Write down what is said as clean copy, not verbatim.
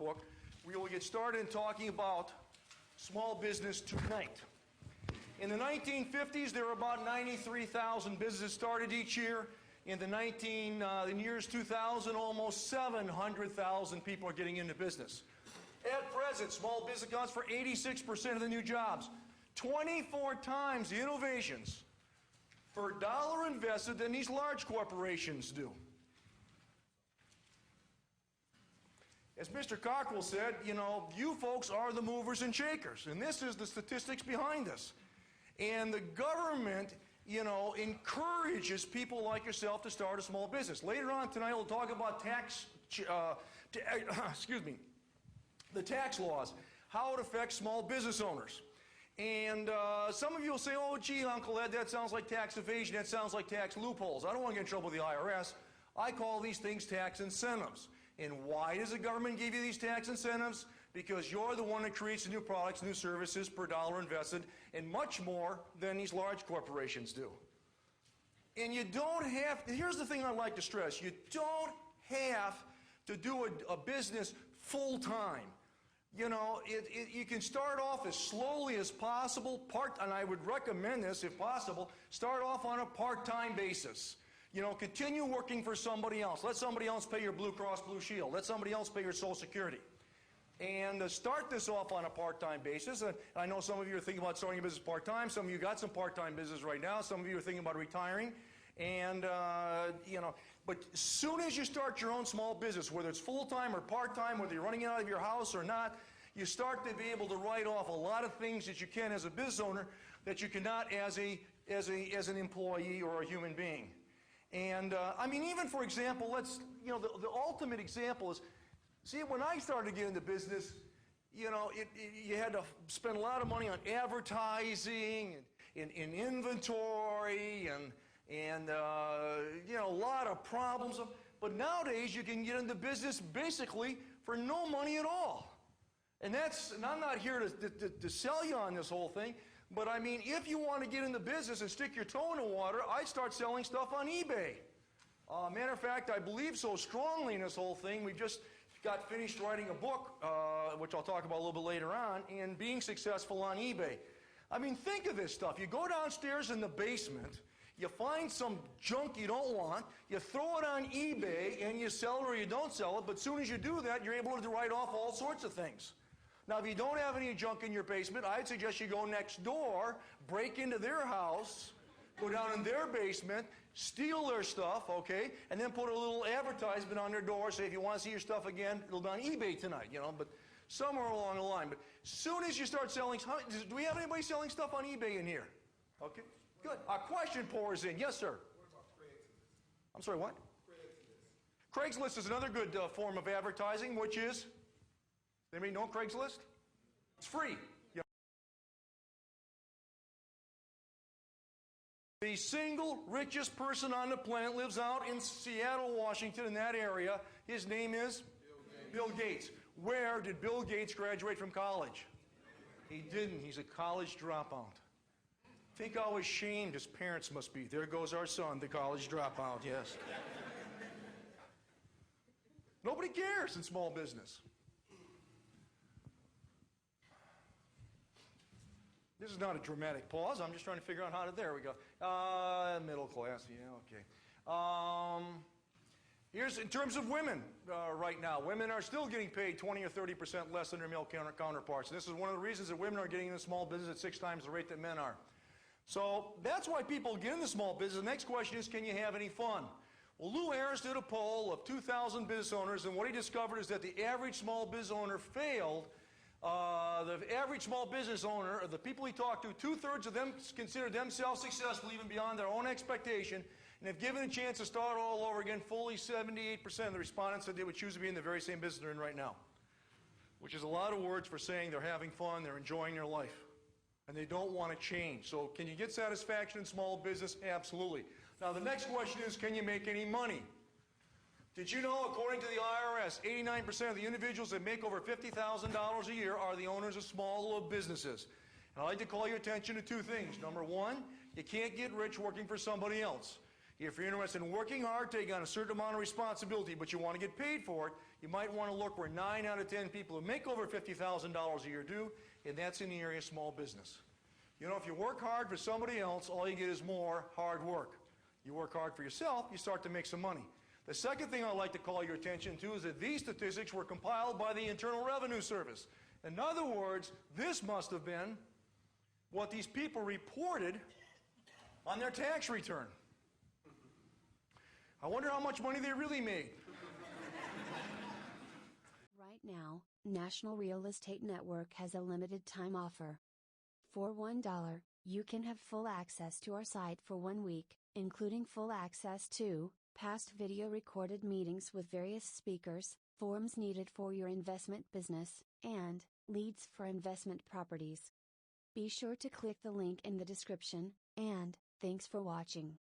book. We will get started in talking about small business tonight. In the 1950s, there were about 93,000 businesses started each year. In the years 2000, almost 700,000 people are getting into business. At present, small business accounts for 86% of the new jobs, 24 times the innovations per dollar invested than these large corporations do. As Mr. Cockrell said, you folks are the movers and shakers, and this is the statistics behind this. And the government, encourages people like yourself to start a small business. Later on tonight, we'll talk about the tax laws, how it affects small business owners. And some of you will say, oh, gee, Uncle Ed, that sounds like tax evasion, that sounds like tax loopholes. I don't want to get in trouble with the IRS. I call these things tax incentives. And why does the government give you these tax incentives? Because you're the one that creates the new products, new services per dollar invested, and much more than these large corporations do. And you don't have, here's the thing I'd like to stress, you don't have to do a business full time. You can start off as slowly as possible, and I would recommend this if possible, start off on a part-time basis. Continue working for somebody else. Let somebody else pay your Blue Cross Blue Shield. Let somebody else pay your Social Security. And start this off on a part-time basis. And I know some of you are thinking about starting a business part-time. Some of you got some part-time business right now. Some of you are thinking about retiring. And, but as soon as you start your own small business, whether it's full-time or part-time, whether you're running it out of your house or not, you start to be able to write off a lot of things that you can as a business owner that you cannot as an employee or a human being. And, even for example, the ultimate example is, see, when I started to get into business, you had to spend a lot of money on advertising and inventory and a lot of problems. But nowadays, you can get into business basically for no money at all. And I'm not here to sell you on this whole thing, but if you want to get into business and stick your toe in the water, I'd start selling stuff on eBay. Matter of fact, I believe so strongly in this whole thing, we just got finished writing a book, which I'll talk about a little bit later on, in being successful on eBay. Think of this stuff. You go downstairs in the basement, you find some junk you don't want, you throw it on eBay, and you sell it or you don't sell it, but as soon as you do that, you're able to write off all sorts of things. Now, if you don't have any junk in your basement, I'd suggest you go next door, break into their house, go down in their basement, steal their stuff, okay, and then put a little advertisement on their door, say if you want to see your stuff again, it'll be on eBay tonight, but somewhere along the line. But as soon as you start selling, do we have anybody selling stuff on eBay in here? Okay, good. A question pours in. Yes, sir. What about Craigslist? I'm sorry, what? Craigslist. Craigslist is another good form of advertising, which is, anybody know Craigslist? It's free. The single richest person on the planet lives out in Seattle, Washington, in that area. His name is Bill Gates. Where did Bill Gates graduate from college? He didn't. He's a college dropout. Think how ashamed his parents must be. There goes our son, the college dropout, yes. Nobody cares in small business. This is not a dramatic pause. I'm just trying to figure out how to, there we go. Middle class, yeah, okay. Here's, in terms of women right now, women are still getting paid 20 or 30% less than their male counterparts. And this is one of the reasons that women are getting into small business at 6 times the rate that men are. So that's why people get into small business. The next question is, can you have any fun? Well, Lou Ayres did a poll of 2,000 business owners, and what he discovered is that the average small business owner failed. The average small business owner, the people he talked to, 2/3 of them consider themselves successful even beyond their own expectation, and if given a chance to start all over again, fully 78% of the respondents said they would choose to be in the very same business they're in right now, which is a lot of words for saying they're having fun, they're enjoying their life, and they don't want to change. So can you get satisfaction in small business? Absolutely. Now the next question is, can you make any money? Did you know, according to the IRS, 89% of the individuals that make over $50,000 a year are the owners of small businesses? And I'd like to call your attention to 2 things. Number 1, you can't get rich working for somebody else. If you're interested in working hard, taking on a certain amount of responsibility, but you want to get paid for it, you might want to look where 9 out of 10 people who make over $50,000 a year do, and that's in the area of small business. You know, if you work hard for somebody else, all you get is more hard work. You work hard for yourself, you start to make some money. The second thing I'd like to call your attention to is that these statistics were compiled by the Internal Revenue Service. In other words, this must have been what these people reported on their tax return. I wonder how much money they really made. Right now, National Real Estate Network has a limited time offer. For $1, you can have full access to our site for 1 week, including full access to past video recorded meetings with various speakers, forms needed for your investment business, and leads for investment properties. Be sure to click the link in the description, and thanks for watching.